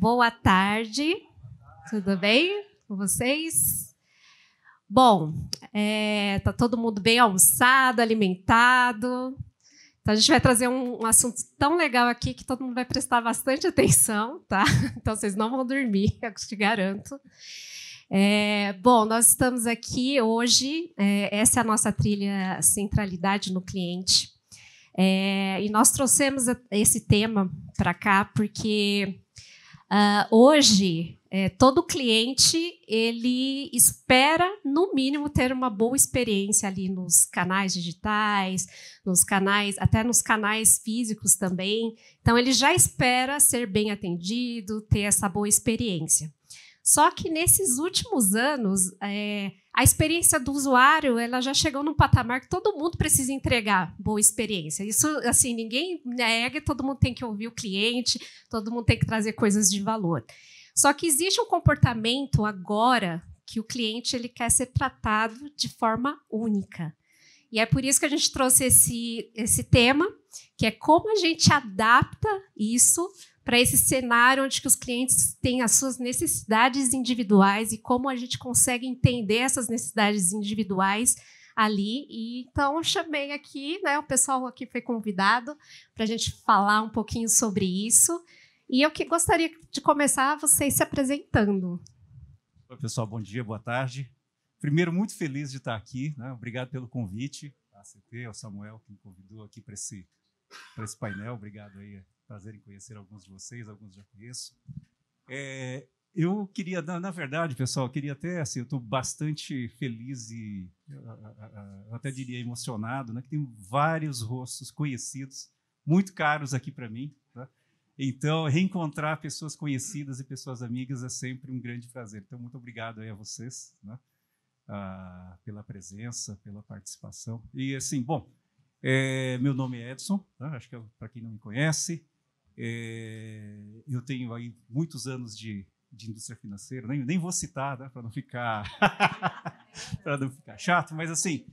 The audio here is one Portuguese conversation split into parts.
Boa tarde, tudo bem com vocês? Bom, tá todo mundo bem almoçado, alimentado. Então, a gente vai trazer um assunto tão legal aqui que todo mundo vai prestar bastante atenção, tá? Então, vocês não vão dormir, eu te garanto. Bom, nós estamos aqui hoje, essa é a nossa trilha Centralidade no Cliente. E nós trouxemos esse tema para cá porque hoje todo cliente ele espera, no mínimo, ter uma boa experiência ali nos canais digitais, até nos canais físicos também. Então, ele já espera ser bem atendido, ter essa boa experiência. Só que nesses últimos anos, a experiência do usuário ela já chegou num patamar que todo mundo precisa entregar boa experiência. Isso, assim, ninguém nega, todo mundo tem que ouvir o cliente, todo mundo tem que trazer coisas de valor. Só que existe um comportamento agora que o cliente ele quer ser tratado de forma única. E é por isso que a gente trouxe esse tema, que é como a gente adapta isso para esse cenário onde que os clientes têm as suas necessidades individuais e como a gente consegue entender essas necessidades individuais ali. E, então, eu chamei aqui, né, o pessoal aqui foi convidado para a gente falar um pouquinho sobre isso. E eu que gostaria de começar vocês se apresentando. Oi, pessoal, bom dia, boa tarde. Primeiro, muito feliz de estar aqui, né? Obrigado pelo convite, a ACT, ao Samuel, que me convidou aqui para esse painel. Obrigado aí. Prazer em conhecer alguns de vocês, alguns já conheço. Eu queria, na verdade, pessoal, eu queria até, assim, eu estou bastante feliz e eu até diria emocionado, né, que tem vários rostos conhecidos, muito caros aqui para mim, tá? Então, reencontrar pessoas conhecidas e pessoas amigas é sempre um grande prazer. Então, muito obrigado aí a vocês, né, pela presença, pela participação. E, assim, bom, meu nome é Edson, tá? Acho que para quem não me conhece, eu tenho aí muitos anos de indústria financeira, nem vou citar, né, para não ficar chato, mas assim,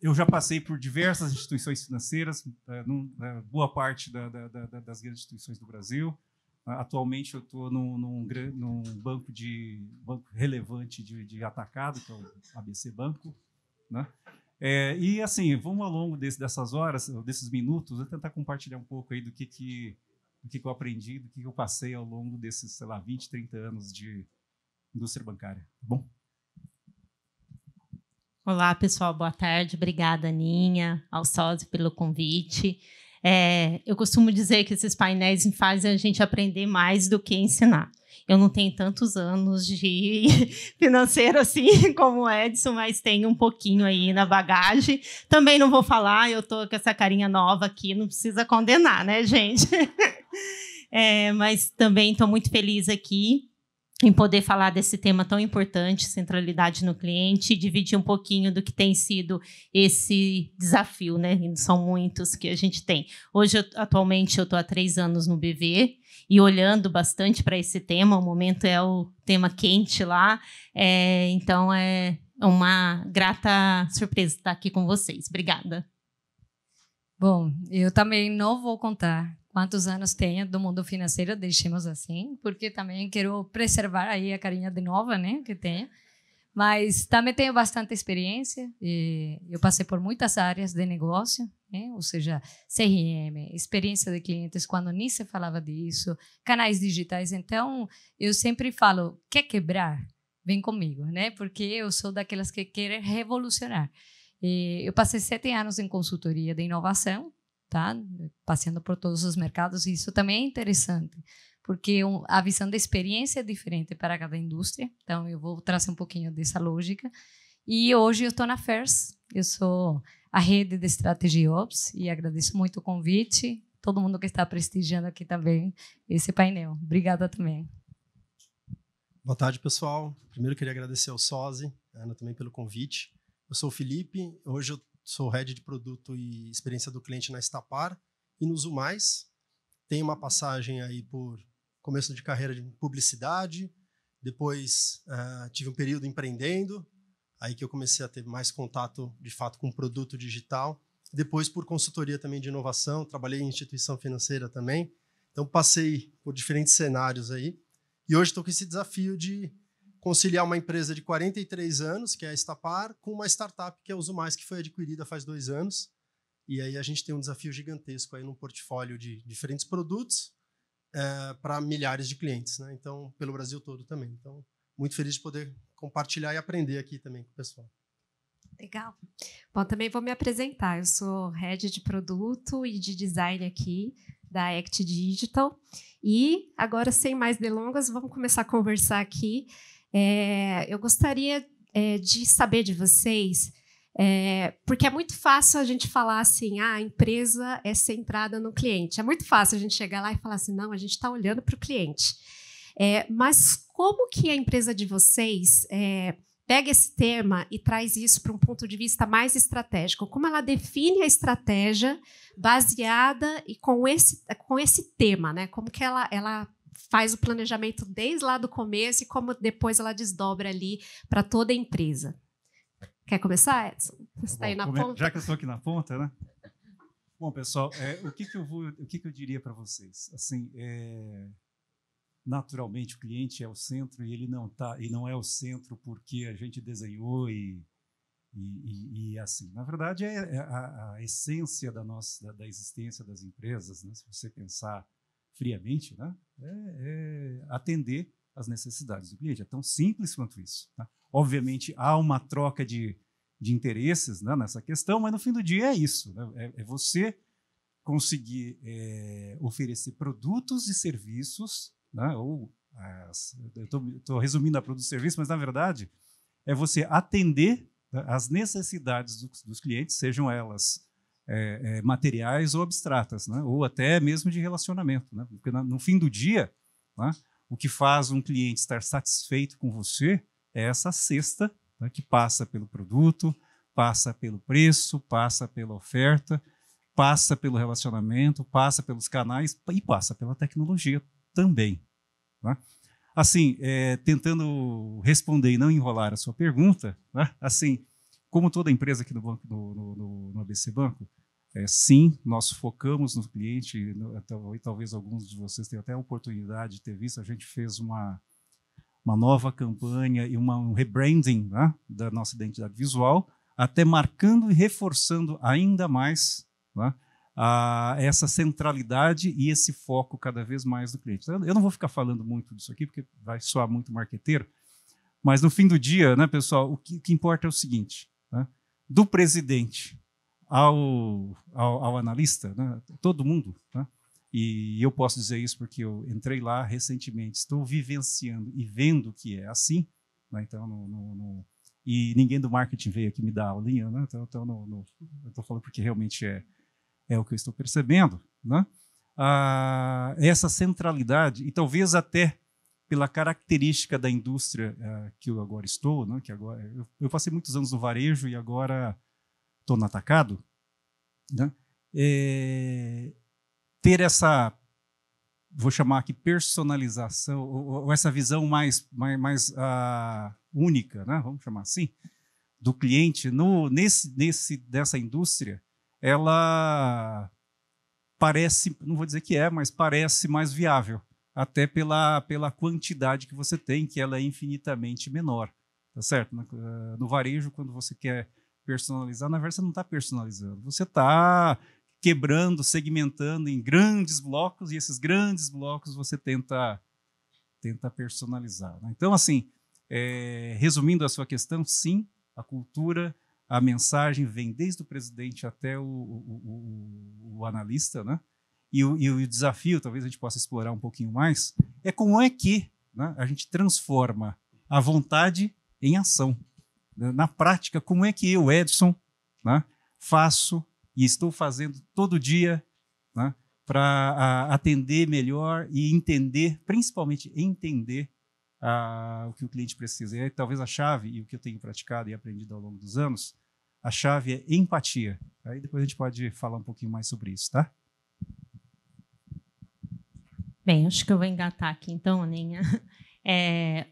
eu já passei por diversas instituições financeiras, boa parte das grandes instituições do Brasil. Atualmente eu estou num banco relevante de atacado, que é o ABC Banco, né? E assim, vamos ao longo dessas horas, desses minutos, eu tentar compartilhar um pouco aí do que eu aprendi, do que eu passei ao longo desses, sei lá, 20, 30 anos de indústria bancária. Tá bom? Olá, pessoal, boa tarde. Obrigada, Aninha, ao Sócio, pelo convite. Eu costumo dizer que esses painéis fazem a gente aprender mais do que ensinar. Eu não tenho tantos anos de financeiro assim como o Edson, mas tenho um pouquinho aí na bagagem. Também não vou falar, eu estou com essa carinha nova aqui, não precisa condenar, né, gente? Mas também estou muito feliz aqui em poder falar desse tema tão importante, centralidade no cliente, e dividir um pouquinho do que tem sido esse desafio, né? São muitos que a gente tem. Hoje, atualmente, eu estou há 3 anos no BV, e olhando bastante para esse tema, o momento é o tema quente lá, então é uma grata surpresa estar aqui com vocês. Obrigada. Bom, eu também não vou contar quantos anos tenho do mundo financeiro, deixemos assim, porque também quero preservar aí a carinha de nova, né, que tenho. Mas também tenho bastante experiência, eu passei por muitas áreas de negócio, né? Ou seja, CRM, experiência de clientes, quando nem se falava disso, canais digitais. Então, eu sempre falo, quer quebrar? Vem comigo, né? Porque eu sou daquelas que querem revolucionar. Eu passei 7 anos em consultoria de inovação, tá? Passeando por todos os mercados, e isso também é interessante, porque a visão da experiência é diferente para cada indústria. Então, eu vou trazer um pouquinho dessa lógica. E hoje eu estou na FAIRS, eu sou a rede de Strategy Ops, e agradeço muito o convite, todo mundo que está prestigiando aqui também esse painel. Obrigada também. Boa tarde, pessoal. Primeiro, queria agradecer ao Sozi, Ana, também pelo convite. Eu sou o Felipe, hoje eu sou Head de Produto e Experiência do Cliente na Estapar e no Zumais. Tenho uma passagem aí por começo de carreira de publicidade, depois tive um período empreendendo, aí que eu comecei a ter mais contato, de fato, com produto digital. Depois, por consultoria também de inovação, trabalhei em instituição financeira também, Então, passei por diferentes cenários aí. E hoje estou com esse desafio de conciliar uma empresa de 43 anos, que é a Estapar, com uma startup que é a Usumais, que foi adquirida faz 2 anos. E aí a gente tem um desafio gigantesco aí num portfólio de diferentes produtos para milhares de clientes, né? Então, pelo Brasil todo também. Então, muito feliz de poder compartilhar e aprender aqui também com o pessoal. Legal. Bom, também vou me apresentar. Eu sou Head de Produto e de Design aqui da Act Digital. E agora, sem mais delongas, vamos começar a conversar aqui. Eu gostaria de saber de vocês, porque é muito fácil a gente falar assim, a empresa é centrada no cliente. É muito fácil a gente chegar lá e falar assim, não, a gente está olhando para o cliente. Mas como que a empresa de vocês pega esse tema e traz isso para um ponto de vista mais estratégico? Como ela define a estratégia baseada e com esse tema, né? Como que ela faz o planejamento desde lá do começo e como depois ela desdobra ali para toda a empresa? Quer começar, Edson? Você está aí na ponta? Já que eu estou aqui na ponta, né? Bom, pessoal, o que eu diria para vocês? Assim, naturalmente o cliente é o centro e ele não é o centro porque a gente desenhou e assim. Na verdade, a essência da existência das empresas, né? Se você pensar friamente, né? É atender às necessidades do cliente. É tão simples quanto isso. Tá? Obviamente, há uma troca de interesses, né, nessa questão, mas no fim do dia é isso. Né? É você conseguir oferecer produtos e serviços, né, eu estou resumindo a produtos e serviços, mas na verdade é você atender, né, às necessidades dos clientes, sejam elas materiais ou abstratas, né, ou até mesmo de relacionamento. Né, porque no fim do dia, né, o que faz um cliente estar satisfeito com você é essa cesta, né, que passa pelo produto, passa pelo preço, passa pela oferta, passa pelo relacionamento, passa pelos canais e passa pela tecnologia também. Né? Assim, tentando responder e não enrolar a sua pergunta, né? Assim, como toda empresa aqui no banco, no ABC Banco, sim, nós focamos no cliente, talvez alguns de vocês tenham até a oportunidade de ter visto, a gente fez uma nova campanha e um rebranding, né, da nossa identidade visual, até marcando e reforçando ainda mais, né, essa centralidade e esse foco cada vez mais no cliente. Eu não vou ficar falando muito disso aqui, porque vai soar muito marqueteiro, mas no fim do dia, né, pessoal, o que importa é o seguinte, né, do presidente ao analista, né, todo mundo, né, e eu posso dizer isso porque eu entrei lá recentemente, estou vivenciando e vendo que é assim, né? Então, e ninguém do marketing veio aqui me dar aulinha, né? Então eu estou falando porque realmente é o que eu estou percebendo, né? Essa centralidade, e talvez até pela característica da indústria que eu agora estou, né? Que agora, eu passei muitos anos no varejo e agora estou no atacado, né? Ter essa, vou chamar aqui, personalização, ou essa visão mais única, né? Vamos chamar assim, do cliente, dessa indústria, ela parece, não vou dizer que mas parece mais viável, até pela quantidade que você tem, que ela é infinitamente menor. Tá certo? No varejo, quando você quer personalizar, na verdade você não está personalizando, você está quebrando, segmentando em grandes blocos, e esses grandes blocos você tenta personalizar. Né? Então, assim, resumindo a sua questão, sim, a cultura, a mensagem vem desde o presidente até o analista, né? E o desafio, talvez a gente possa explorar um pouquinho mais, é como é que, né, a gente transforma a vontade em ação. Na prática, como é que eu, Edson, né, faço e estou fazendo todo dia, né, para atender melhor e entender, principalmente entender o que o cliente precisa. E aí, talvez a chave, e o que eu tenho praticado e aprendido ao longo dos anos, a chave é empatia. Aí depois a gente pode falar um pouquinho mais sobre isso, tá? Bem, acho que eu vou engatar aqui então, Aninha.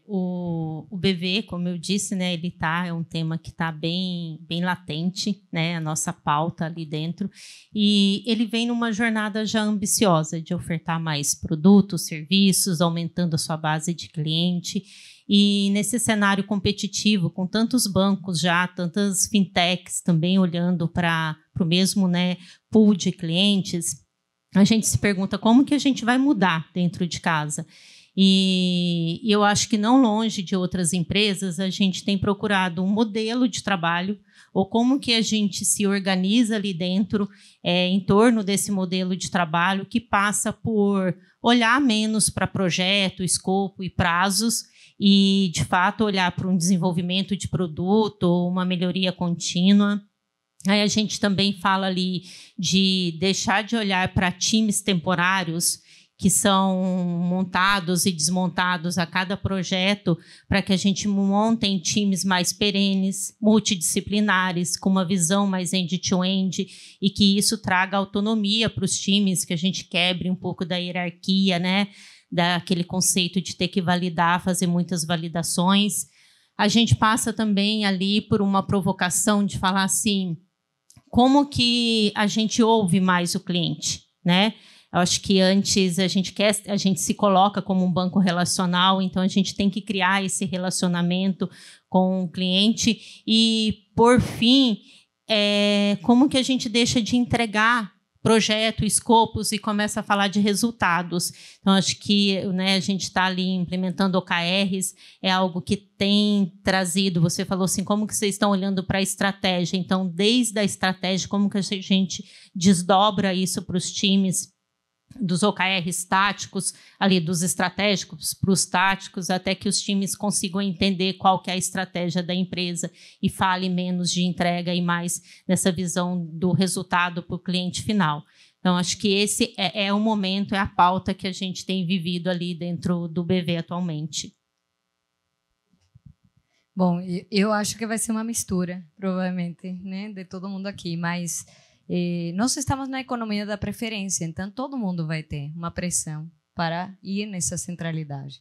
O BV, como eu disse, né, é um tema que está bem latente, né, a nossa pauta ali dentro, e ele vem numa jornada já ambiciosa de ofertar mais produtos, serviços, aumentando a sua base de cliente. E nesse cenário competitivo, com tantos bancos já, tantas fintechs também olhando para o mesmo, né, pool de clientes, a gente se pergunta como que a gente vai mudar dentro de casa. E eu acho que não longe de outras empresas, a gente tem procurado um modelo de trabalho ou como que a gente se organiza ali dentro, em torno desse modelo de trabalho que passa por olhar menos para projeto, escopo e prazos e, de fato, olhar para um desenvolvimento de produto ou uma melhoria contínua. Aí a gente também fala ali de deixar de olhar para times temporários que são montados e desmontados a cada projeto para que a gente monte em times mais perenes, multidisciplinares, com uma visão mais end-to-end e que isso traga autonomia para os times, que a gente quebre um pouco da hierarquia, né? Daquele conceito de ter que validar, fazer muitas validações. A gente passa também ali por uma provocação de falar assim, como que a gente ouve mais o cliente, né? Eu acho que antes a gente se coloca como um banco relacional, então a gente tem que criar esse relacionamento com o cliente e, por fim, como que a gente deixa de entregar projeto, escopos e começa a falar de resultados. Então, acho que, né, a gente está ali implementando OKRs, é algo que tem trazido, você falou assim, como que vocês estão olhando para a estratégia? Então, desde a estratégia, como que a gente desdobra isso para os times, dos OKRs táticos, ali dos estratégicos para os táticos, até que os times consigam entender qual que é a estratégia da empresa e fale menos de entrega e mais dessa visão do resultado para o cliente final. Então, acho que esse é o momento, é a pauta que a gente tem vivido ali dentro do BV atualmente. Bom, eu acho que vai ser uma mistura, provavelmente, né, de todo mundo aqui, mas nós estamos na economia da preferência, então todo mundo vai ter uma pressão para ir nessa centralidade.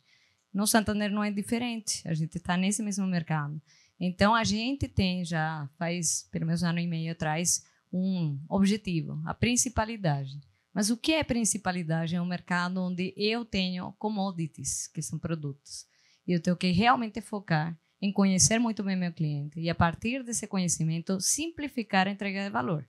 No Santander não é diferente, a gente está nesse mesmo mercado. Então, a gente tem já, faz pelo menos 1 ano e meio atrás, um objetivo, a principalidade. Mas o que é principalidade? É um mercado onde eu tenho commodities, que são produtos. E eu tenho que realmente focar em conhecer muito bem meu cliente e, a partir desse conhecimento, simplificar a entrega de valor.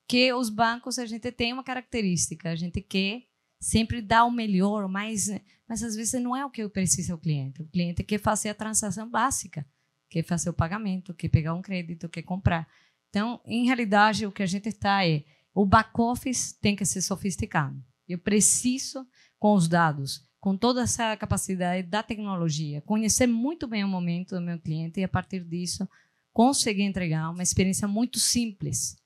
Que os bancos, a gente tem uma característica, a gente quer sempre dar o melhor, mas às vezes não é o que precisa o cliente. O cliente quer fazer a transação básica, quer fazer o pagamento, quer pegar um crédito, quer comprar. Então, em realidade, o que a gente está o back-office tem que ser sofisticado. Eu preciso, com os dados, com toda essa capacidade da tecnologia, conhecer muito bem o momento do meu cliente e, a partir disso, conseguir entregar uma experiência muito simples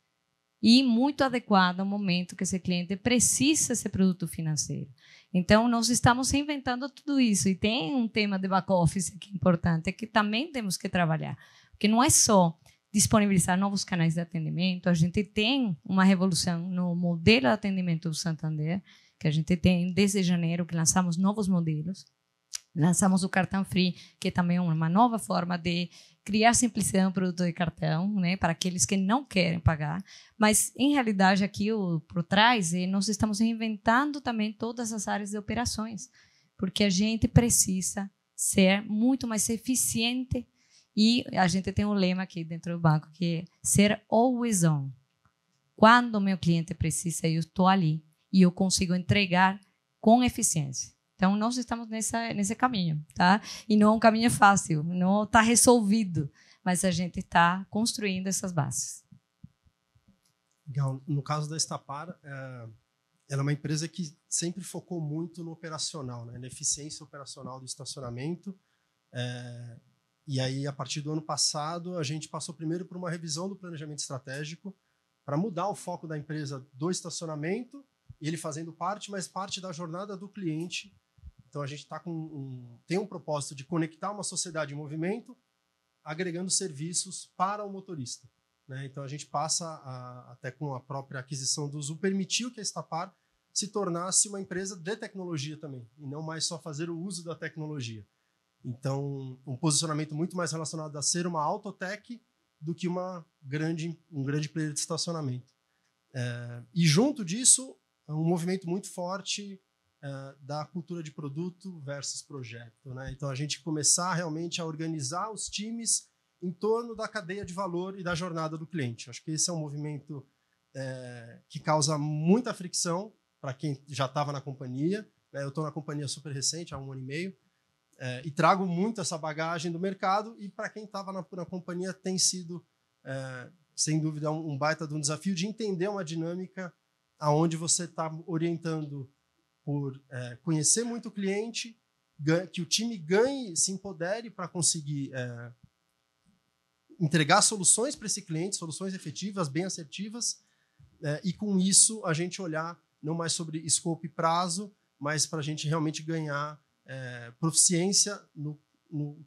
e muito adequada ao momento que esse cliente precisa desse produto financeiro. Então, nós estamos reinventando tudo isso. E tem um tema de back-office que é importante, que também temos que trabalhar. Porque não é só disponibilizar novos canais de atendimento, a gente tem uma revolução no modelo de atendimento do Santander, que a gente tem desde janeiro, que lançamos novos modelos. Lançamos o cartão free, que também é uma nova forma de criar simplicidade no produto de cartão, né, para aqueles que não querem pagar. Mas, em realidade, aqui por trás, nós estamos reinventando também todas as áreas de operações, porque a gente precisa ser muito mais eficiente e a gente tem um lema aqui dentro do banco, que é ser always on. Quando o meu cliente precisa, eu estou ali e eu consigo entregar com eficiência. Então, nós estamos nesse caminho, tá? E não é um caminho fácil, não está resolvido, mas a gente está construindo essas bases. Legal. No caso da Estapar, ela é uma empresa que sempre focou muito no operacional, né? Na eficiência operacional do estacionamento. E aí, a partir do ano passado, a gente passou primeiro por uma revisão do planejamento estratégico para mudar o foco da empresa do estacionamento, ele fazendo parte, mas parte da jornada do cliente. Então, a gente tem um propósito de conectar uma sociedade em movimento, agregando serviços para o motorista, né? Então, a gente passa, até com a própria aquisição do Azul, permitiu que a Estapar se tornasse uma empresa de tecnologia também, e não mais só fazer o uso da tecnologia. Então, um posicionamento muito mais relacionado a ser uma autotech do que um grande player de estacionamento. E junto disso, um movimento muito forte da cultura de produto versus projeto, né? Então, a gente começar realmente a organizar os times em torno da cadeia de valor e da jornada do cliente. Acho que esse é um movimento que causa muita fricção para quem já estava na companhia. Eu estou na companhia super recente, há 1 ano e meio, e trago muito essa bagagem do mercado, e para quem estava na companhia tem sido, sem dúvida, um baita de um desafio de entender uma dinâmica onde você está orientando por conhecer muito o cliente, que o time ganhe, se empodere para conseguir entregar soluções para esse cliente, soluções efetivas, bem assertivas, e com isso a gente olhar não mais sobre escopo e prazo, mas para a gente realmente ganhar proficiência no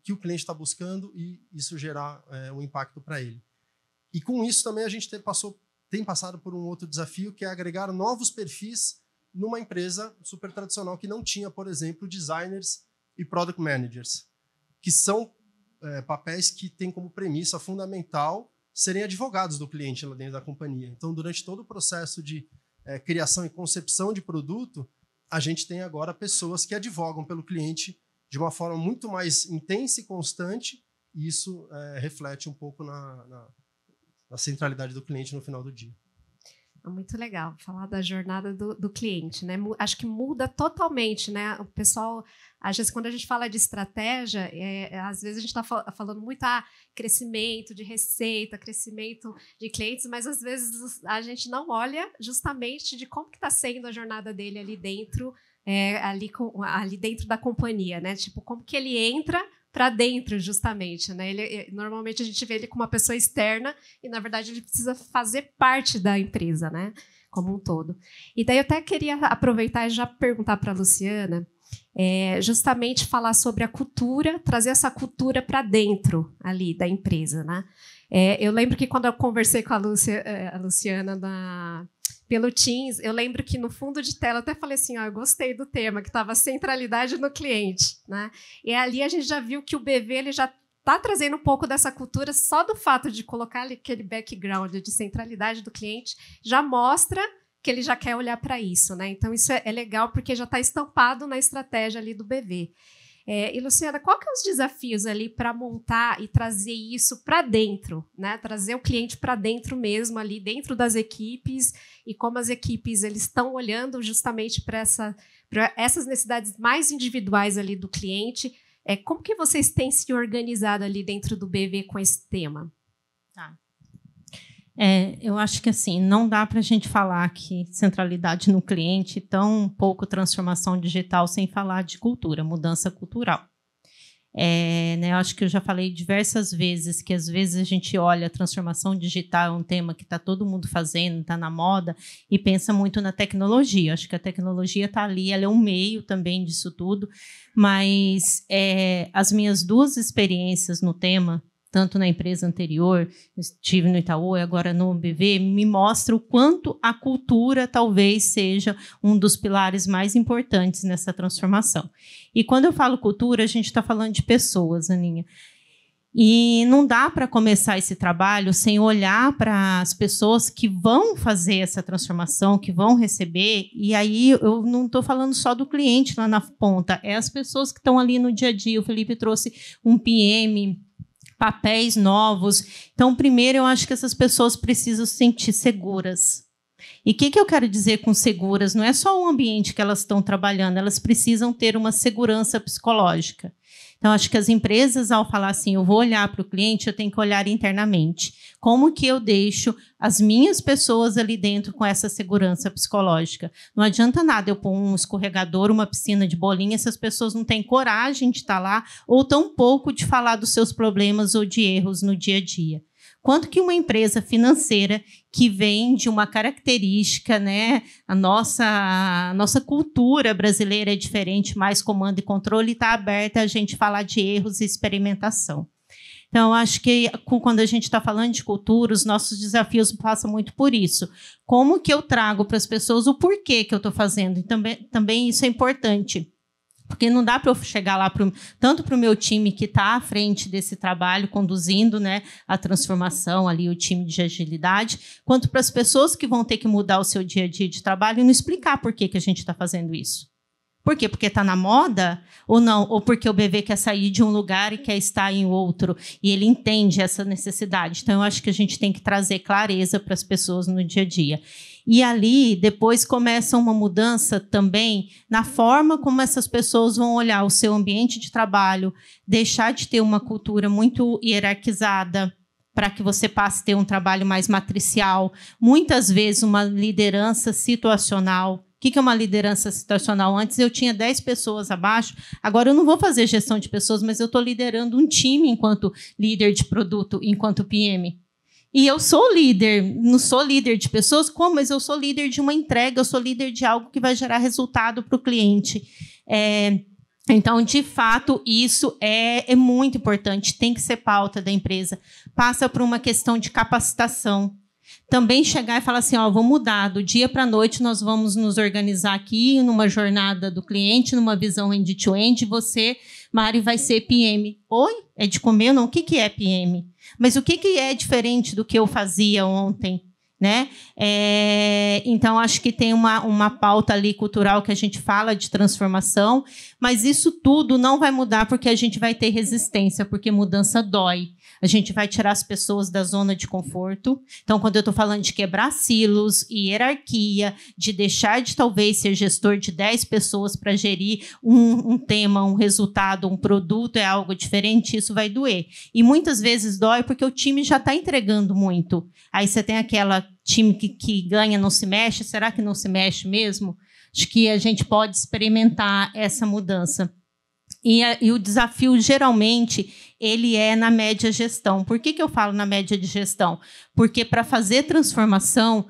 que o cliente está buscando e isso gerar um impacto para ele. E com isso também a gente tem passado por um outro desafio, que é agregar novos perfis numa empresa super tradicional que não tinha, por exemplo, designers e product managers, que são papéis que têm como premissa fundamental serem advogados do cliente lá dentro da companhia. Então, durante todo o processo de criação e concepção de produto, a gente tem agora pessoas que advogam pelo cliente de uma forma muito mais intensa e constante, e isso reflete um pouco na centralidade do cliente no final do dia. É muito legal falar da jornada do cliente, né? Acho que muda totalmente, né? O pessoal, às vezes, quando a gente fala de estratégia, às vezes a gente está falando muito crescimento de receita, crescimento de clientes, mas às vezes a gente não olha justamente de como que está sendo a jornada dele ali dentro, ali dentro da companhia, né? Tipo, como que ele entra para dentro, justamente, né? Normalmente a gente vê ele como uma pessoa externa e, na verdade, ele precisa fazer parte da empresa, né? Como um todo. E daí eu até queria aproveitar e já perguntar para a Luciana, justamente falar sobre a cultura, trazer essa cultura para dentro ali da empresa, né? Eu lembro que quando eu conversei com a Luciana pelo Teams, eu lembro que no fundo de tela eu até falei assim, eu gostei do tema, que estava centralidade no cliente, né? E ali a gente já viu que o BV ele já está trazendo um pouco dessa cultura, só do fato de colocar aquele background de centralidade do cliente, já mostra que ele já quer olhar para isso, né? Então isso é legal porque já está estampado na estratégia ali do BV. E, Luciana, qual que é os desafios ali para montar e trazer isso para dentro, né? Trazer o cliente para dentro mesmo, ali dentro das equipes, e como as equipes eles estão olhando justamente para essas necessidades mais individuais ali do cliente. Como que vocês têm se organizado ali dentro do BV com esse tema? Tá. Eu acho que assim, não dá para a gente falar que centralidade no cliente, tão pouco transformação digital, sem falar de cultura, mudança cultural. Eu acho que eu já falei diversas vezes que, às vezes, a gente olha a transformação digital, é um tema que está todo mundo fazendo, está na moda, e pensa muito na tecnologia. Acho que a tecnologia está ali, ela é um meio também disso tudo, mas as minhas 2 experiências no tema, tanto na empresa anterior, estive no Itaú e agora no BV, me mostra o quanto a cultura talvez seja um dos pilares mais importantes nessa transformação. E quando eu falo cultura, a gente está falando de pessoas, Aninha. E não dá para começar esse trabalho sem olhar para as pessoas que vão fazer essa transformação, que vão receber, e aí eu não estou falando só do cliente lá na ponta, é as pessoas que estão ali no dia a dia. O Felipe trouxe um PM, papéis novos. Então, primeiro, eu acho que essas pessoas precisam se sentir seguras. E o que eu quero dizer com seguras? Não é só o ambiente que elas estão trabalhando, elas precisam ter uma segurança psicológica. Então, acho que as empresas, ao falar assim, eu vou olhar para o cliente, eu tenho que olhar internamente. Como que eu deixo as minhas pessoas ali dentro com essa segurança psicológica? Não adianta nada eu pôr um escorregador, uma piscina de bolinha, se as pessoas não têm coragem de estar lá, ou tão pouco de falar dos seus problemas ou de erros no dia a dia. Quanto que uma empresa financeira que vem de uma característica, né, a nossa cultura brasileira é diferente, mais comando e controle, está aberta a gente falar de erros e experimentação. Então, acho que quando a gente está falando de cultura, os nossos desafios passam muito por isso. Como que eu trago para as pessoas o porquê que eu estou fazendo? E também isso é importante. Porque não dá para eu chegar lá, tanto para o meu time que está à frente desse trabalho, conduzindo, né, a transformação ali, o time de agilidade, quanto para as pessoas que vão ter que mudar o seu dia a dia de trabalho e não explicar por que a gente está fazendo isso. Por quê? Porque está na moda ou não? Ou porque o bebê quer sair de um lugar e quer estar em outro, e ele entende essa necessidade. Então, eu acho que a gente tem que trazer clareza para as pessoas no dia a dia. E ali, depois, começa uma mudança também na forma como essas pessoas vão olhar o seu ambiente de trabalho, deixar de ter uma cultura muito hierarquizada, para que você passe a ter um trabalho mais matricial, muitas vezes uma liderança situacional. O que é uma liderança situacional? Antes eu tinha 10 pessoas abaixo, agora eu não vou fazer gestão de pessoas, mas eu estou liderando um time enquanto líder de produto, enquanto PM. E eu sou líder, não sou líder de pessoas, como? Mas eu sou líder de uma entrega, eu sou líder de algo que vai gerar resultado para o cliente. Então, de fato, isso é muito importante, tem que ser pauta da empresa. Passa por uma questão de capacitação. Também chegar e falar assim, ó, vou mudar, do dia para a noite nós vamos nos organizar aqui numa jornada do cliente, numa visão end-to-end, você, Mari, vai ser PM. Oi? É de comer ou não? O que é PM? Mas o que é diferente do que eu fazia ontem? Né? Então, acho que tem uma pauta ali cultural que a gente fala de transformação, mas isso tudo não vai mudar porque a gente vai ter resistência, porque mudança dói. A gente vai tirar as pessoas da zona de conforto. Então, quando eu estou falando de quebrar silos e hierarquia, de deixar de talvez ser gestor de 10 pessoas para gerir um tema, um resultado, um produto, é algo diferente, isso vai doer. E muitas vezes dói porque o time já está entregando muito. Aí você tem aquela time que ganha, não se mexe. Será que não se mexe mesmo? Acho que a gente pode experimentar essa mudança. E o desafio, geralmente, ele é na média gestão. Por que eu falo na média de gestão? Porque, para fazer transformação,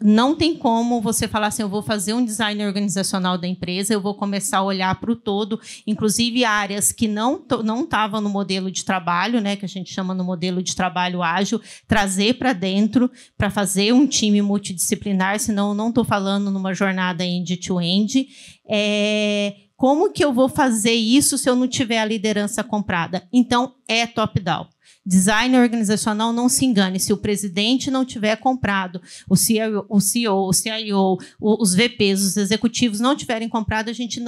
não tem como você falar assim, eu vou fazer um design organizacional da empresa, eu vou começar a olhar para o todo, inclusive áreas que não estavam no modelo de trabalho, né, que a gente chama no modelo de trabalho ágil, trazer para dentro, para fazer um time multidisciplinar, senão eu não estou falando numa jornada end-to-end. Como que eu vou fazer isso se eu não tiver a liderança comprada? Então, é top-down. Design organizacional, não se engane. Se o presidente não tiver comprado, o CEO, o CIO, os VPs, os executivos não tiverem comprado, a gente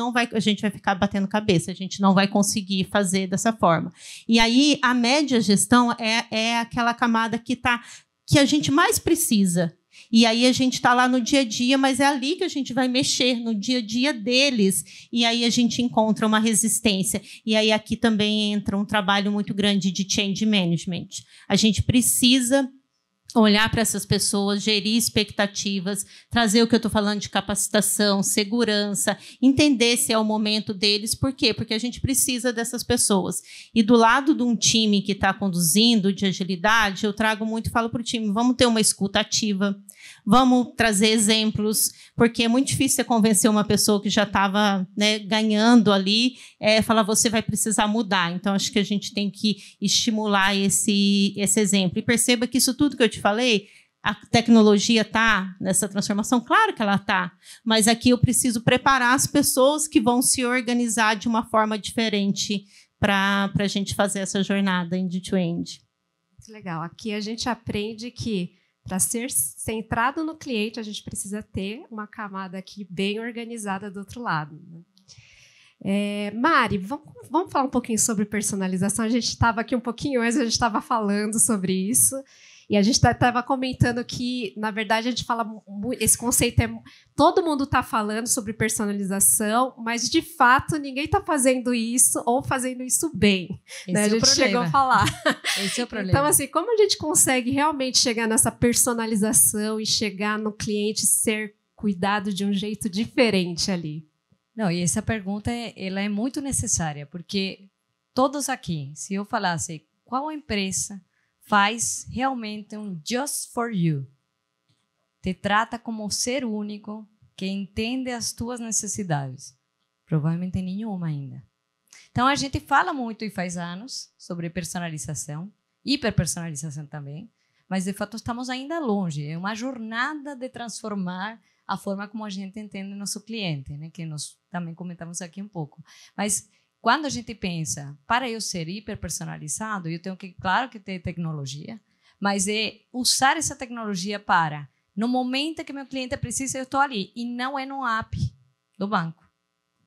vai ficar batendo cabeça, a gente não vai conseguir fazer dessa forma. E aí, a média gestão é aquela camada que a gente mais precisa. E aí a gente está lá no dia a dia, mas é ali que a gente vai mexer, no dia a dia deles. E aí a gente encontra uma resistência. E aí aqui também entra um trabalho muito grande de change management. A gente precisa olhar para essas pessoas, gerir expectativas, trazer o que eu estou falando de capacitação, segurança, entender se é o momento deles. Por quê? Porque a gente precisa dessas pessoas. E do lado de um time que está conduzindo de agilidade, eu trago muito, falo para o time, vamos ter uma escuta ativa, vamos trazer exemplos, porque é muito difícil você convencer uma pessoa que já estava, né, ganhando ali, falar, você vai precisar mudar. Então, acho que a gente tem que estimular esse exemplo. E perceba que isso tudo que eu te falei, a tecnologia está nessa transformação? Claro que ela está, mas aqui eu preciso preparar as pessoas que vão se organizar de uma forma diferente para a gente fazer essa jornada end-to-end. Muito legal. Aqui a gente aprende que para ser centrado no cliente, a gente precisa ter uma camada aqui bem organizada do outro lado. Mari, vamos falar um pouquinho sobre personalização. A gente estava aqui um pouquinho antes, a gente estava falando sobre isso. E a gente estava comentando que, na verdade, a gente fala esse conceito todo mundo está falando sobre personalização, mas de fato ninguém está fazendo isso ou fazendo isso bem. Né? A gente chegou a falar. Esse é o problema. Então, assim, como a gente consegue realmente chegar nessa personalização e chegar no cliente ser cuidado de um jeito diferente ali? Não, e essa pergunta ela é muito necessária, porque todos aqui, se eu falasse qual empresa faz realmente um just for you, te trata como ser único, que entende as tuas necessidades, provavelmente nenhuma ainda. Então, a gente fala muito e faz anos sobre personalização, hiperpersonalização também, mas, de fato, estamos ainda longe. É uma jornada de transformar a forma como a gente entende nosso cliente, né? Que nós também comentamos aqui um pouco. Mas quando a gente pensa, para eu ser hiperpersonalizado, eu tenho que, claro que ter tecnologia, mas é usar essa tecnologia para, no momento que meu cliente precisa, eu estou ali. E não é no app do banco,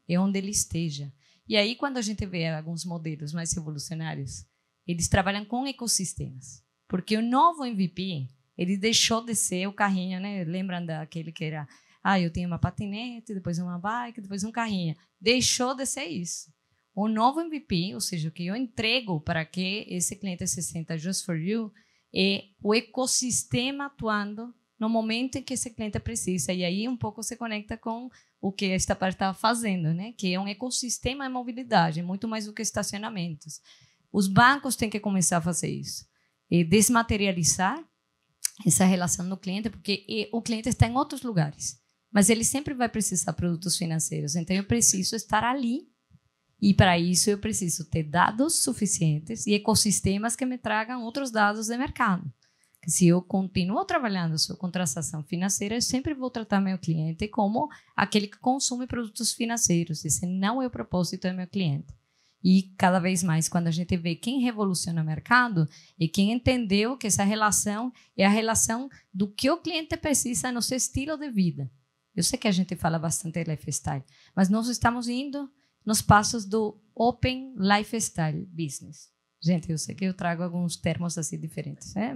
é onde ele esteja. E aí, quando a gente vê alguns modelos mais revolucionários, eles trabalham com ecossistemas. Porque o novo MVP, ele deixou de ser o carrinho, né? Lembram daquele que era, eu tenho uma patinete, depois uma bike, depois um carrinho. Deixou de ser isso. O novo MVP, ou seja, o que eu entrego para que esse cliente se sinta just for you, é o ecossistema atuando no momento em que esse cliente precisa. E aí um pouco se conecta com o que a Estapar está fazendo, né? Que é um ecossistema de mobilidade, muito mais do que estacionamentos. Os bancos têm que começar a fazer isso. E desmaterializar essa relação do cliente, porque o cliente está em outros lugares, mas ele sempre vai precisar de produtos financeiros. Então, eu preciso estar ali. E, para isso, eu preciso ter dados suficientes e ecossistemas que me tragam outros dados de mercado. Se eu continuo trabalhando com transação financeira, eu sempre vou tratar meu cliente como aquele que consome produtos financeiros. Esse não é o propósito do meu cliente. E, cada vez mais, quando a gente vê quem revoluciona o mercado e quem entendeu que essa relação é a relação do que o cliente precisa no seu estilo de vida. Eu sei que a gente fala bastante de lifestyle, mas nós estamos indo nos passos do Open Lifestyle Business. Gente, eu sei que eu trago alguns termos assim diferentes, né?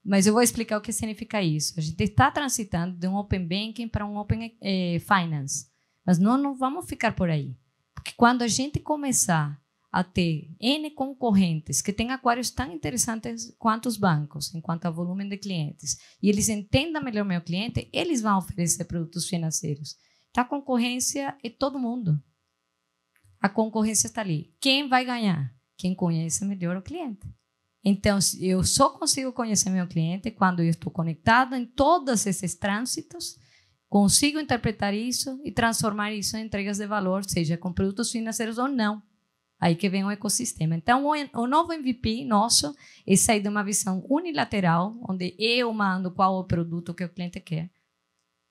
Mas eu vou explicar o que significa isso. A gente está transitando de um Open Banking para um Open Finance. Mas não vamos ficar por aí. Porque quando a gente começar a ter N concorrentes que têm aquários tão interessantes quanto os bancos, em quanto a volume de clientes, e eles entendam melhor o meu cliente, eles vão oferecer produtos financeiros. Então, a concorrência é todo mundo. A concorrência está ali. Quem vai ganhar? Quem conhece melhor o cliente. Então, eu só consigo conhecer meu cliente quando eu estou conectado em todos esses trânsitos, consigo interpretar isso e transformar isso em entregas de valor, seja com produtos financeiros ou não. Aí que vem o ecossistema. Então, o novo MVP nosso é sair de uma visão unilateral, onde eu mando qual é o produto que o cliente quer,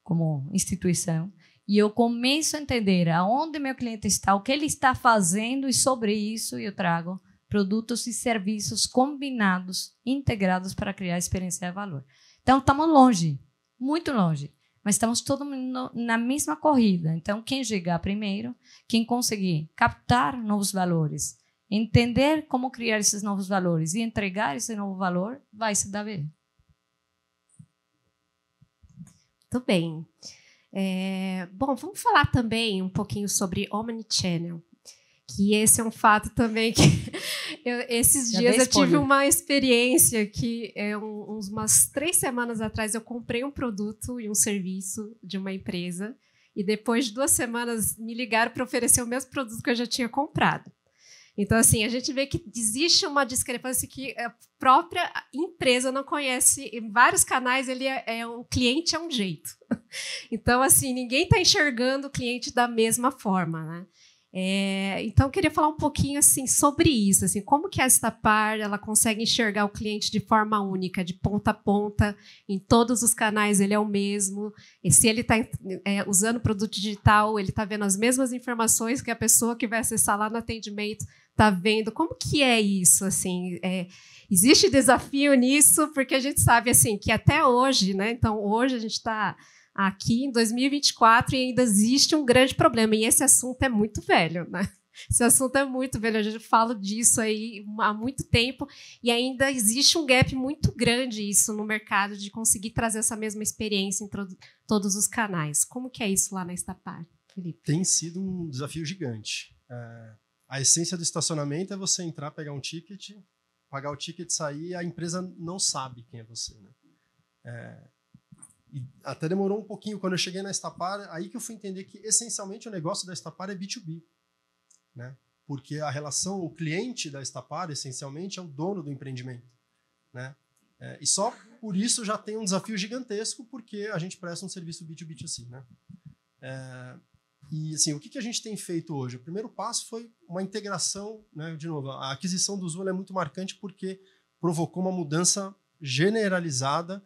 como instituição, e eu começo a entender aonde meu cliente está, o que ele está fazendo, e sobre isso eu trago produtos e serviços combinados, integrados para criar experiência de valor. Então, estamos longe, muito longe, mas estamos todo mundo na mesma corrida. Então, quem chegar primeiro, quem conseguir captar novos valores, entender como criar esses novos valores e entregar esse novo valor, vai se dar bem. Muito bem. Bom, vamos falar também um pouquinho sobre Omnichannel, que esse é um fato também que esses dias eu tive uma experiência que umas 3 semanas atrás eu comprei um produto e um serviço de uma empresa e depois de 2 semanas me ligaram para oferecer o mesmo produto que eu já tinha comprado. Então, assim, a gente vê que existe uma discrepância que a própria empresa não conhece. Em vários canais, o cliente é um jeito. Então, assim, ninguém está enxergando o cliente da mesma forma, né? Então, eu queria falar um pouquinho assim, sobre isso. Assim, como que a Estapar ela consegue enxergar o cliente de forma única, de ponta a ponta, em todos os canais ele é o mesmo. E se ele está usando produto digital, ele está vendo as mesmas informações que a pessoa que vai acessar lá no atendimento está vendo. Como que é isso? Assim, existe desafio nisso, porque a gente sabe assim, que até hoje, né? Então, hoje a gente está aqui em 2024 e ainda existe um grande problema. E esse assunto é muito velho, né? Esse assunto é muito velho. A gente fala disso aí há muito tempo e ainda existe um gap muito grande isso no mercado de conseguir trazer essa mesma experiência em todos os canais. Como que é isso lá na Estapar, Felipe? Tem sido um desafio gigante. A essência do estacionamento é você entrar, pegar um ticket, pagar o ticket, sair, e a empresa não sabe quem é você, né? E até demorou um pouquinho, quando eu cheguei na Estapar, aí que eu fui entender que, essencialmente, o negócio da Estapar é B2B. Né? Porque a relação, o cliente da Estapar, essencialmente, é o dono do empreendimento. Né? E só por isso já tem um desafio gigantesco, porque a gente presta um serviço B2B2C. Né? E assim, o que a gente tem feito hoje? O primeiro passo foi uma integração, né? De novo, a aquisição do Zulo é muito marcante porque provocou uma mudança generalizada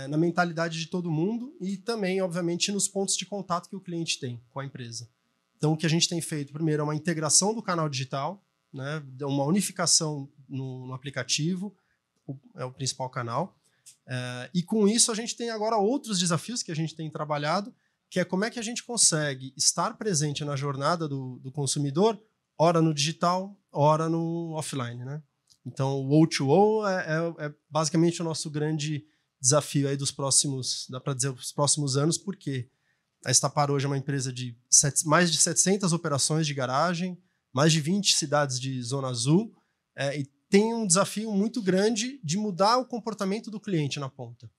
na mentalidade de todo mundo e também, obviamente, nos pontos de contato que o cliente tem com a empresa. Então, o que a gente tem feito, primeiro, é uma integração do canal digital, né, uma unificação no aplicativo, é o principal canal. E com isso, a gente tem agora outros desafios que a gente tem trabalhado, que é como é que a gente consegue estar presente na jornada do consumidor, ora no digital, ora no offline, né? Então, o O2O é basicamente o nosso grande desafio aí dos próximos, dá para dizer, os próximos anos, porque a Estapar hoje é uma empresa de mais de 700 operações de garagem, mais de 20 cidades de Zona Azul, e tem um desafio muito grande de mudar o comportamento do cliente na ponta,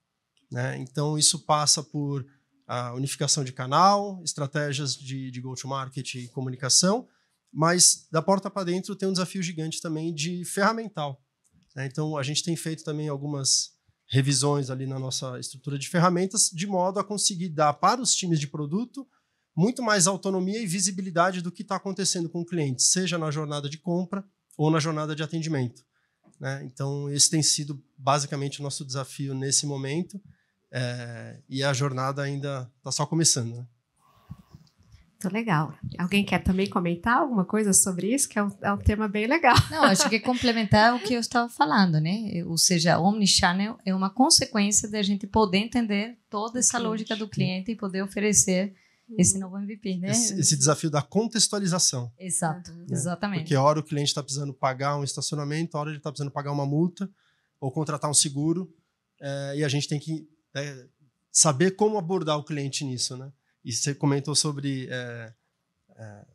né? Então, isso passa por a unificação de canal, estratégias de go-to-market e comunicação, mas da porta para dentro tem um desafio gigante também de ferramental, né? Então, a gente tem feito também algumas revisões ali na nossa estrutura de ferramentas, de modo a conseguir dar para os times de produto muito mais autonomia e visibilidade do que está acontecendo com o cliente, seja na jornada de compra ou na jornada de atendimento, né? Então, esse tem sido basicamente o nosso desafio nesse momento, e a jornada ainda está só começando, né? Muito legal. Alguém quer também comentar alguma coisa sobre isso? Que é um tema bem legal. Não, acho que complementar o que eu estava falando, né? Ou seja, Omnichannel é uma consequência da gente poder entender toda essa lógica do cliente e poder oferecer esse novo MVP, né? Esse desafio da contextualização. Exato, Né? exatamente. Porque a hora o cliente está precisando pagar um estacionamento, a hora ele está precisando pagar uma multa ou contratar um seguro, e a gente tem que saber como abordar o cliente nisso, né? E você comentou sobre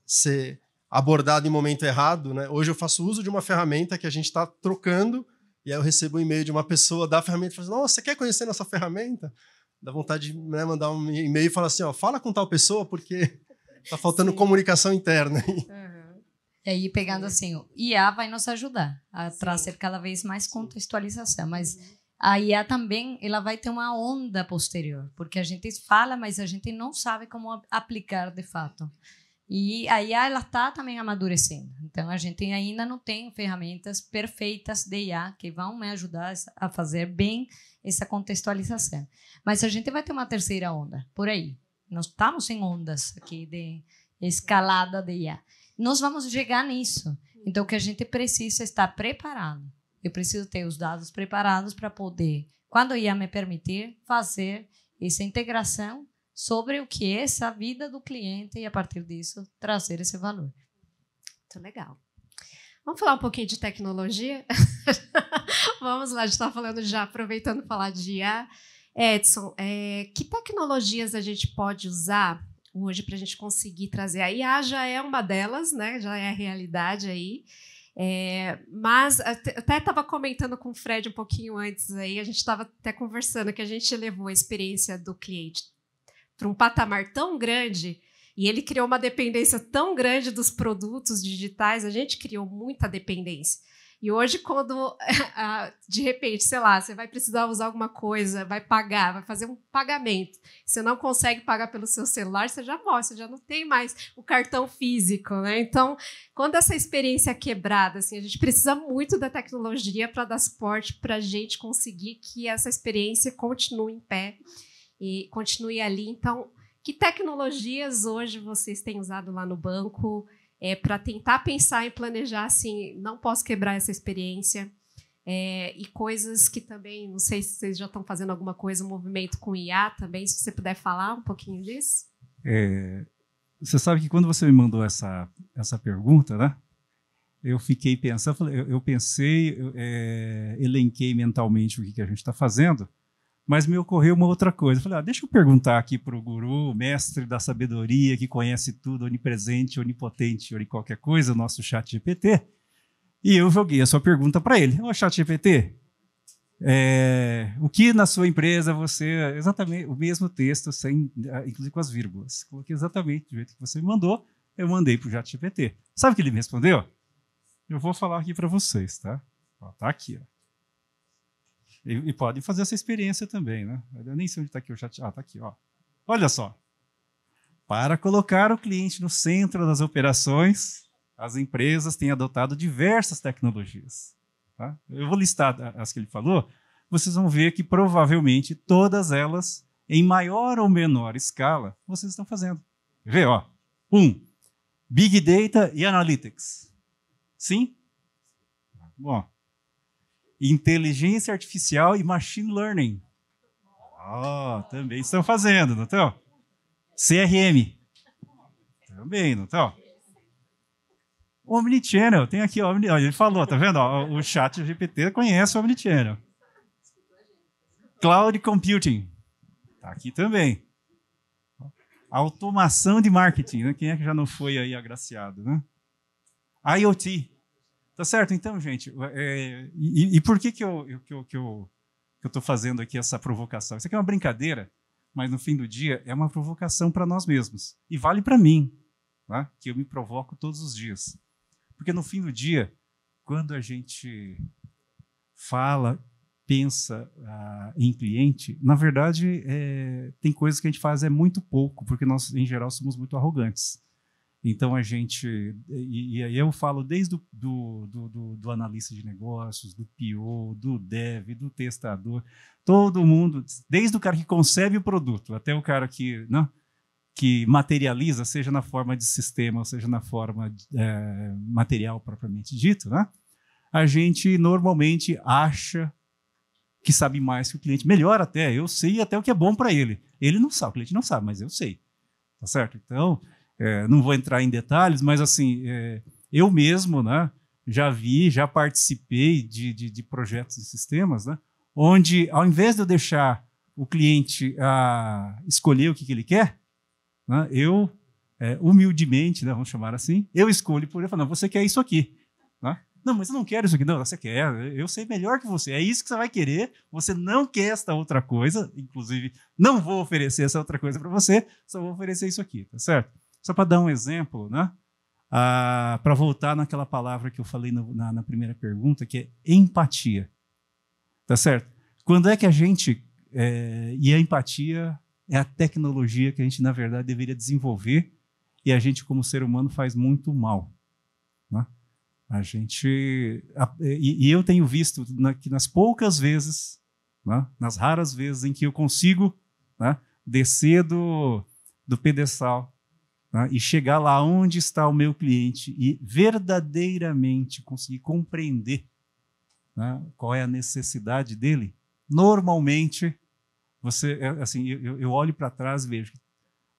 ser abordado em momento errado, né? Hoje eu faço uso de uma ferramenta que a gente está trocando, e aí eu recebo um e-mail de uma pessoa da ferramenta e falo assim, nossa, você quer conhecer nossa ferramenta? Dá vontade de, né, mandar um e-mail e falar assim, ó, fala com tal pessoa porque está faltando comunicação interna. E aí, pegando assim, o IA vai nos ajudar a trazer cada vez mais contextualização, mas a IA também ela vai ter uma onda posterior, porque a gente fala, mas a gente não sabe como aplicar de fato. E a IA ela está também amadurecendo. Então, a gente ainda não tem ferramentas perfeitas de IA que vão me ajudar a fazer bem essa contextualização. Mas a gente vai ter uma terceira onda por aí. Nós estamos em ondas aqui de escalada de IA. Nós vamos chegar nisso. Então, o que a gente precisa é estar preparado. Eu preciso ter os dados preparados para poder, quando a IA me permitir, fazer essa integração sobre o que é essa vida do cliente e, a partir disso, trazer esse valor. Muito legal. Vamos falar um pouquinho de tecnologia? Vamos lá, a gente está falando já, aproveitando falar de IA. Edson, que tecnologias a gente pode usar hoje para a gente conseguir trazer? A IA já é uma delas, né? Já é a realidade aí. Mas até estava comentando com o Fred um pouquinho antes aí, a gente estava até conversando que a gente levou a experiência do cliente para um patamar tão grande e ele criou uma dependência tão grande dos produtos digitais, a gente criou muita dependência. E hoje, quando, de repente, sei lá, você vai precisar usar alguma coisa, vai pagar, vai fazer um pagamento, você não consegue pagar pelo seu celular, você já morre, você já não tem mais o cartão físico, né? Então, quando essa experiência é quebrada, assim, a gente precisa muito da tecnologia para dar suporte para a gente conseguir que essa experiência continue em pé e continue ali. Então, que tecnologias hoje vocês têm usado lá no banco para tentar pensar e planejar assim, não posso quebrar essa experiência, e coisas que também, não sei se vocês já estão fazendo alguma coisa, um movimento com IA também, se você puder falar um pouquinho disso. Você sabe que quando você me mandou essa pergunta, né, eu fiquei pensando, eu pensei, elenquei mentalmente o que a gente está fazendo, mas me ocorreu uma outra coisa. Eu falei, deixa eu perguntar aqui para o guru, mestre da sabedoria, que conhece tudo, onipresente, onipotente, ou qualquer coisa, o nosso ChatGPT. E eu joguei a sua pergunta para ele. Ô, ChatGPT, o que na sua empresa você... Exatamente o mesmo texto, inclusive com as vírgulas. Coloquei exatamente do jeito que você me mandou, eu mandei para o ChatGPT. Sabe o que ele me respondeu? Eu vou falar aqui para vocês, tá? Tá aqui, ó. E podem fazer essa experiência também, né? Eu nem sei onde está aqui o chat. Está aqui, ó. Olha só. Para colocar o cliente no centro das operações, as empresas têm adotado diversas tecnologias. Tá? Eu vou listar as que ele falou, vocês vão ver que provavelmente todas elas, em maior ou menor escala, vocês estão fazendo. Vê, ó. Big Data e Analytics. Sim? Bom. Inteligência Artificial e Machine Learning. Também estão fazendo, não estão? CRM. Também, não estão? Omnichannel. Tem aqui, ele falou, tá vendo? O chat GPT conhece o Omnichannel. Cloud Computing. Está aqui também. Automação de marketing, né? Quem é que já não foi aí agraciado, né? IoT. Tá certo? Então, gente, e por que eu estou fazendo aqui essa provocação? Isso aqui é uma brincadeira, mas no fim do dia é uma provocação para nós mesmos. E vale para mim, tá? Que eu me provoco todos os dias. Porque no fim do dia, quando a gente fala, pensa em cliente, na verdade, tem coisas que a gente faz muito pouco, porque nós, em geral, somos muito arrogantes. Então, a gente... E aí eu falo desde do analista de negócios, do PO, do dev, do testador, todo mundo, desde o cara que concebe o produto até o cara que materializa, seja na forma de sistema, ou seja na forma material propriamente dito, né? A gente normalmente acha que sabe mais que o cliente. Melhor até, eu sei até o que é bom para ele. Ele não sabe, o cliente não sabe, mas eu sei. Tá certo? Então, não vou entrar em detalhes, mas assim, eu mesmo, né, já participei de projetos e sistemas, né, onde, ao invés de eu deixar o cliente escolher o que ele quer, né, eu, humildemente, né, vamos chamar assim, eu escolho por ele, falo, não, você quer isso aqui. Né? Não, mas eu não quero isso aqui. Não, você quer. Eu sei melhor que você. É isso que você vai querer. Você não quer esta outra coisa. Inclusive, não vou oferecer essa outra coisa para você. Só vou oferecer isso aqui. Tá certo? Só para dar um exemplo, né? Para voltar naquela palavra que eu falei na primeira pergunta, que é empatia. Tá certo? Quando é que a gente... e a empatia é a tecnologia que a gente, na verdade, deveria desenvolver e a gente, como ser humano, faz muito mal. Né? A gente... E eu tenho visto que nas poucas vezes, né, nas raras vezes em que eu consigo, né, descer do pedestal, né, e chegar lá onde está o meu cliente e verdadeiramente conseguir compreender, né, qual é a necessidade dele, normalmente, assim, eu olho para trás e vejo,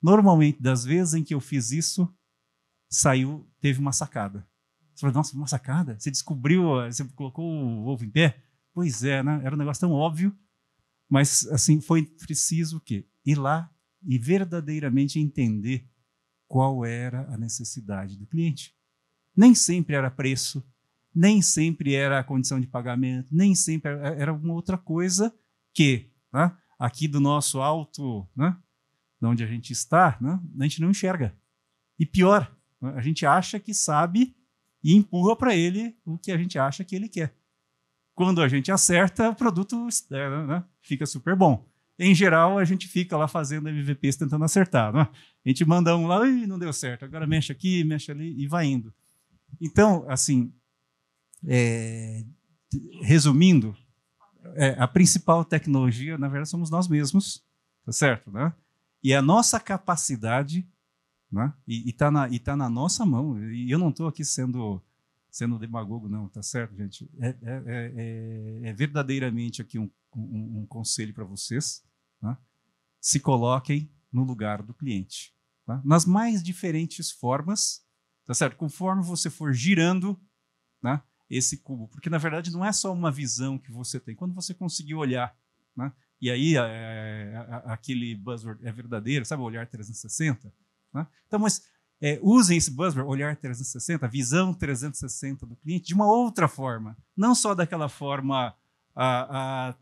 normalmente, das vezes em que eu fiz isso, teve uma sacada. Você falou, nossa, uma sacada? Você descobriu, você colocou o ovo em pé? Pois é, né? Era um negócio tão óbvio, mas assim, foi preciso o quê? Ir lá e verdadeiramente entender qual era a necessidade do cliente. Nem sempre era preço, nem sempre era a condição de pagamento, nem sempre era uma outra coisa que, né, aqui do nosso alto, né, de onde a gente está, né, a gente não enxerga. E pior, a gente acha que sabe e empurra para ele o que a gente acha que ele quer. Quando a gente acerta, o produto né, fica super bom. Em geral, a gente fica lá fazendo MVPs tentando acertar. Né? A gente manda um lá e não deu certo. Agora mexe aqui, mexe ali e vai indo. Então, assim, resumindo, a principal tecnologia, na verdade, somos nós mesmos, tá certo? Né? E a nossa capacidade... Né? E está na nossa mão. E eu não estou aqui sendo demagogo, não, tá certo, gente? É verdadeiramente aqui um conselho para vocês. Né? Se coloquem no lugar do cliente. Tá? Nas mais diferentes formas, tá certo? Conforme você for girando, né, esse cubo. Porque, na verdade, não é só uma visão que você tem. Quando você conseguir olhar, né, e aí aquele buzzword é verdadeiro, sabe o olhar 360? Né? Então, mas usem esse buzzword, olhar 360, visão 360 do cliente, de uma outra forma. Não só daquela forma a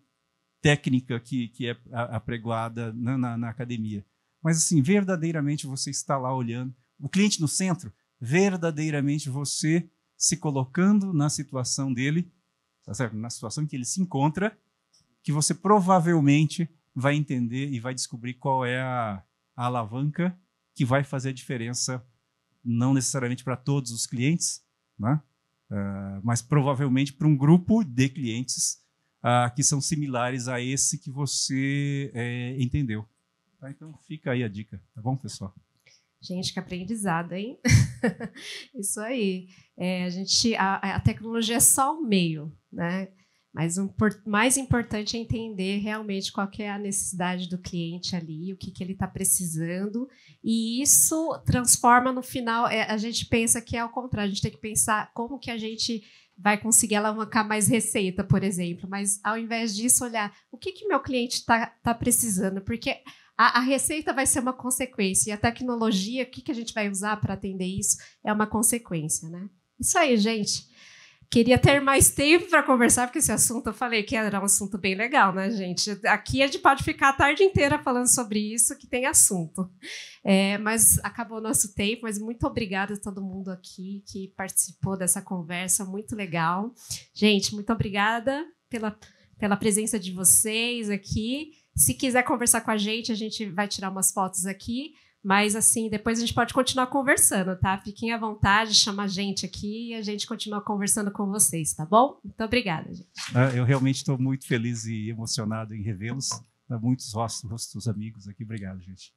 técnica que é apregoada na academia. Mas, assim, verdadeiramente você está lá olhando. O cliente no centro, verdadeiramente você se colocando na situação dele, tá certo? Na situação em que ele se encontra, que você provavelmente vai entender e vai descobrir qual é a alavanca que vai fazer a diferença, não necessariamente para todos os clientes, né? Mas provavelmente para um grupo de clientes que são similares a esse que você entendeu. Tá? Então, fica aí a dica, tá bom, pessoal? Gente, que aprendizado, hein? Isso aí. A tecnologia é só um meio, né? Mas o mais importante é entender realmente qual que é a necessidade do cliente ali, o que ele está precisando, e isso transforma no final. A gente pensa que é ao contrário, a gente tem que pensar como que a gente vai conseguir alavancar mais receita, por exemplo, mas ao invés disso, olhar o que meu cliente está precisando, porque a receita vai ser uma consequência, e a tecnologia, o que a gente vai usar para atender isso, é uma consequência, né? Isso aí, gente. Queria ter mais tempo para conversar, porque esse assunto, eu falei que era um assunto bem legal, né, gente? Aqui a gente pode ficar a tarde inteira falando sobre isso, que tem assunto. Mas acabou o nosso tempo, mas muito obrigada a todo mundo aqui que participou dessa conversa, muito legal. Gente, muito obrigada pela presença de vocês aqui. Se quiser conversar com a gente vai tirar umas fotos aqui. Mas, assim, depois a gente pode continuar conversando, tá? Fiquem à vontade, chama a gente aqui e a gente continua conversando com vocês, tá bom? Muito obrigada, gente. Eu realmente estou muito feliz e emocionado em revê-los. Muitos rostos amigos aqui. Obrigado, gente.